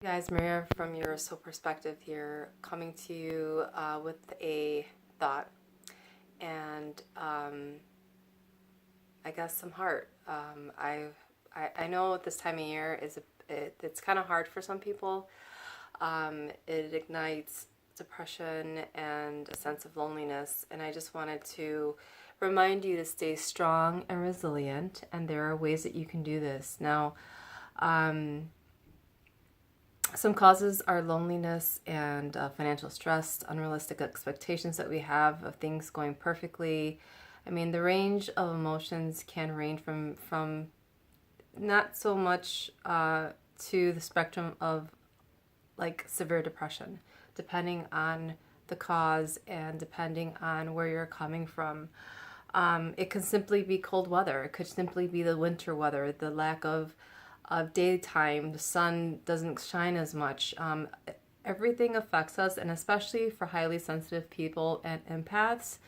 Hey guys, Maria from Your Soul Perspective here, coming to you with a thought and I guess some heart. I know this time of year it's kind of hard for some people. It ignites depression and a sense of loneliness, and I just wanted to remind you to stay strong and resilient. And there are ways that you can do this now. Some causes are loneliness and financial stress, unrealistic expectations that we have of things going perfectly. I mean, the range of emotions can range from not so much to the spectrum of like severe depression, depending on the cause and depending on where you're coming from. It can simply be cold weather. It could simply be the winter weather, the lack of daytime, the sun doesn't shine as much. Everything affects us, and especially for highly sensitive people and empaths,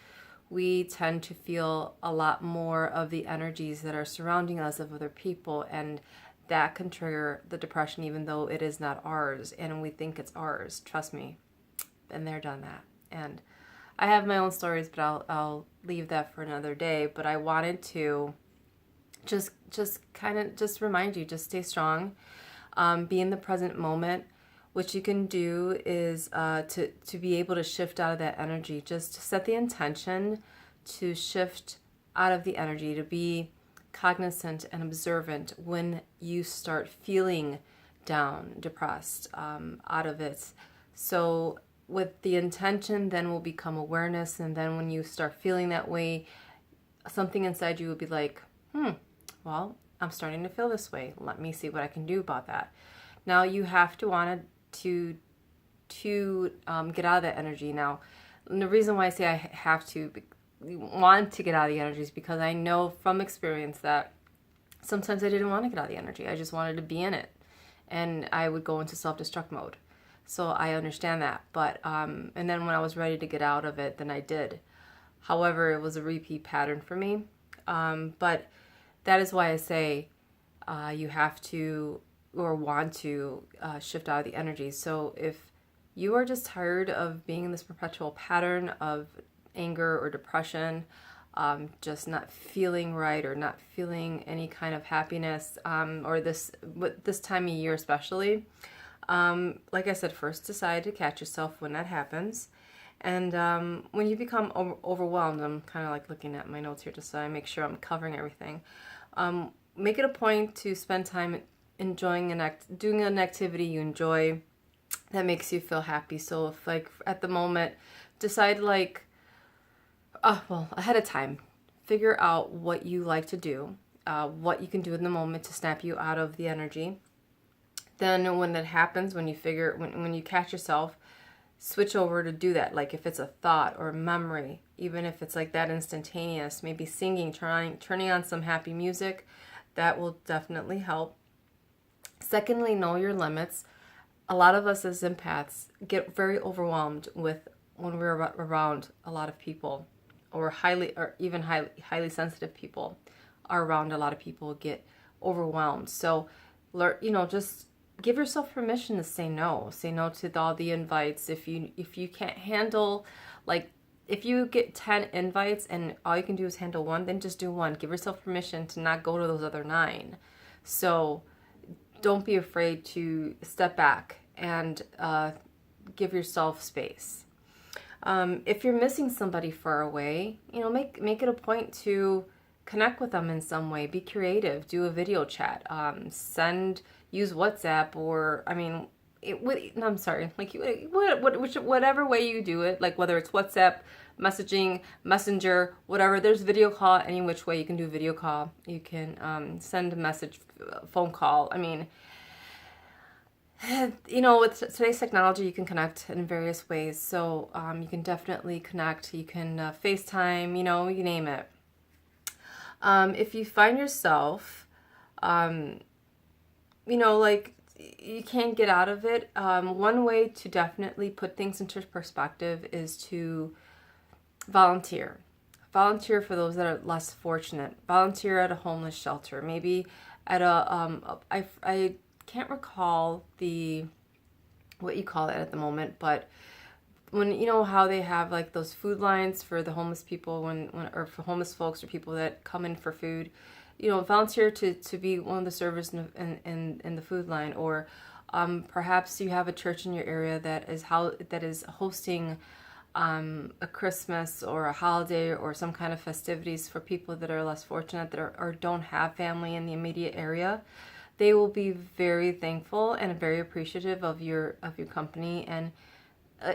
we tend to feel a lot more of the energies that are surrounding us of other people, and that can trigger the depression even though it is not ours and we think it's ours. Trust me, been there, done that. And I have my own stories, but I'll leave that for another day. But I wanted to just kind of just remind you, just stay strong, be in the present moment. What you can do is to be able to shift out of that energy. Just set the intention to shift out of the energy, to be cognizant and observant when you start feeling down, depressed, out of it. So with the intention then will become awareness, and then when you start feeling that way, something inside you will be like, well, I'm starting to feel this way. Let me see what I can do about that. Now you have to want to get out of that energy. Now, and the reason why I say I have to want to get out of the energy is because I know from experience that sometimes I didn't want to get out of the energy. I just wanted to be in it, and I would go into self-destruct mode. So I understand that. But and then when I was ready to get out of it, then I did. However, it was a repeat pattern for me. But that is why I say you have to or want to shift out of the energy. So if you are just tired of being in this perpetual pattern of anger or depression, just not feeling right or not feeling any kind of happiness, or this time of year especially, like I said, first decide to catch yourself when that happens. And when you become overwhelmed, I'm kind of like looking at my notes here just so I make sure I'm covering everything. Make it a point to spend time enjoying doing an activity you enjoy that makes you feel happy. So if like at the moment, decide like, ahead of time, figure out what you like to do, what you can do in the moment to snap you out of the energy. Then when that happens, when you catch yourself, switch over to do that. Like if it's a thought or a memory, even if it's like that instantaneous, maybe singing, turning on some happy music, that will definitely help. Secondly, know your limits. A lot of us as empaths get very overwhelmed when we're around a lot of people, or highly sensitive people are around a lot of people, get overwhelmed. So just give yourself permission to say no. Say no to all the invites. If you can't handle, like, if you get 10 invites and all you can do is handle one, then just do one. Give yourself permission to not go to those other 9. So don't be afraid to step back and give yourself space. If you're missing somebody far away, make it a point to connect with them in some way. Be creative. Do a video chat. Use WhatsApp, or I'm sorry, like whatever way you do it, like whether it's WhatsApp, messaging, Messenger, whatever. There's video call any which way you can do video call. You can send a message, phone call. With today's technology, you can connect in various ways. So you can definitely connect. You can FaceTime. You name it. If you find yourself, like you can't get out of it, one way to definitely put things into perspective is to volunteer. Volunteer for those that are less fortunate. Volunteer at a homeless shelter. Maybe at I can't recall the what you call it at the moment, but when you know how they have like those food lines for the homeless people when or for homeless folks or people that come in for food, you know, volunteer to be one of the servers in the food line, or perhaps you have a church in your area that is hosting a Christmas or a holiday or some kind of festivities for people that are less fortunate that or don't have family in the immediate area. They will be very thankful and very appreciative of your company, and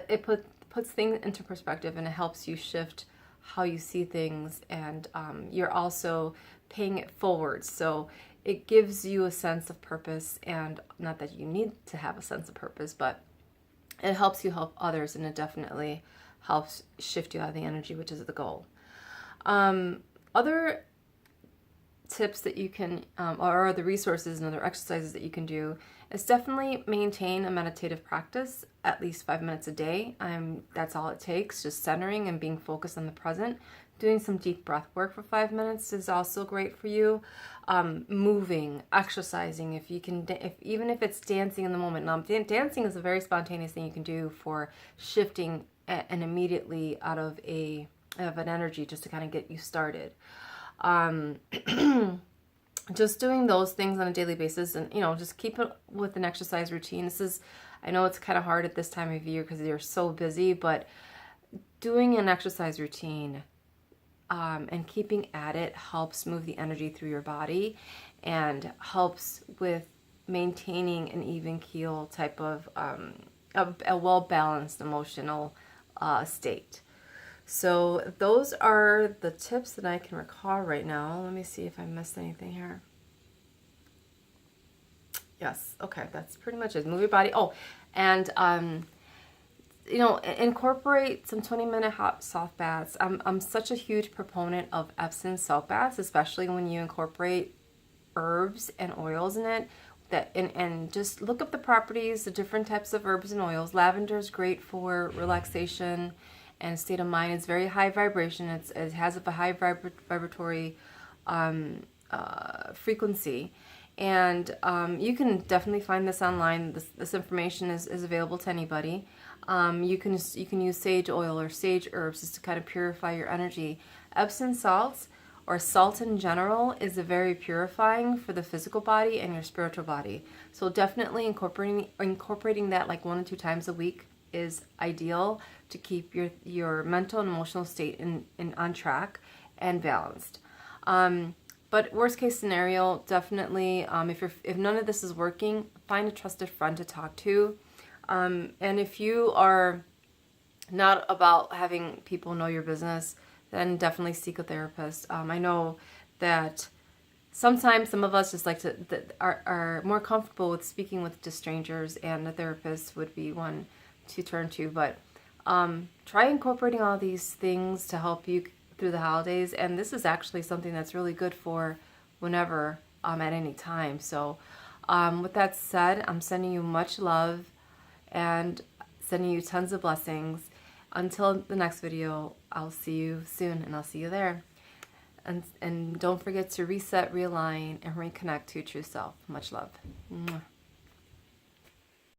it puts things into perspective, and it helps you shift how you see things, and you're also paying it forward. So it gives you a sense of purpose, and not that you need to have a sense of purpose, but it helps you help others, and it definitely helps shift you out of the energy, which is the goal. Other tips that you can, or the resources and other exercises that you can do, is definitely maintain a meditative practice at least 5 minutes a day. That's all it takes, just centering and being focused on the present. Doing some deep breath work for 5 minutes is also great for you. Moving, exercising, if you can, even if it's dancing in the moment. Now, dancing is a very spontaneous thing you can do for shifting and immediately out of an energy, just to kind of get you started. Just doing those things on a daily basis, and you know, just keep it with an exercise routine. I know it's kind of hard at this time of year because you're so busy, but doing an exercise routine and keeping at it helps move the energy through your body and helps with maintaining an even keel type of a well-balanced emotional state. So those are the tips that I can recall right now. Let me see if I missed anything here. Yes, okay, that's pretty much it. Move your body. Oh, and you know, incorporate some 20-minute hot soft baths. I'm such a huge proponent of Epsom salt baths, especially when you incorporate herbs and oils in it. And just look up the properties, the different types of herbs and oils. Lavender is great for relaxation and state of mind. It's very high vibration. It has a high vibratory frequency, and you can definitely find this online. This information is available to anybody. You can use sage oil or sage herbs just to kind of purify your energy. Epsom salts, or salt in general, is a very purifying for the physical body and your spiritual body. So definitely incorporating that like 1 or 2 times a week is ideal to keep your mental and emotional state on track and balanced. But worst case scenario, definitely if none of this is working, find a trusted friend to talk to. And if you are not about having people know your business, then definitely seek a therapist. I know that sometimes some of us just like are more comfortable with speaking with just strangers, and a therapist would be one to turn to. But try incorporating all these things to help you through the holidays, and this is actually something that's really good for whenever, at any time. So with that said, I'm sending you much love and sending you tons of blessings. Until the next video, I'll see you soon, and I'll see you there. And don't forget to reset, realign, and reconnect to your true self. Much love. Mwah.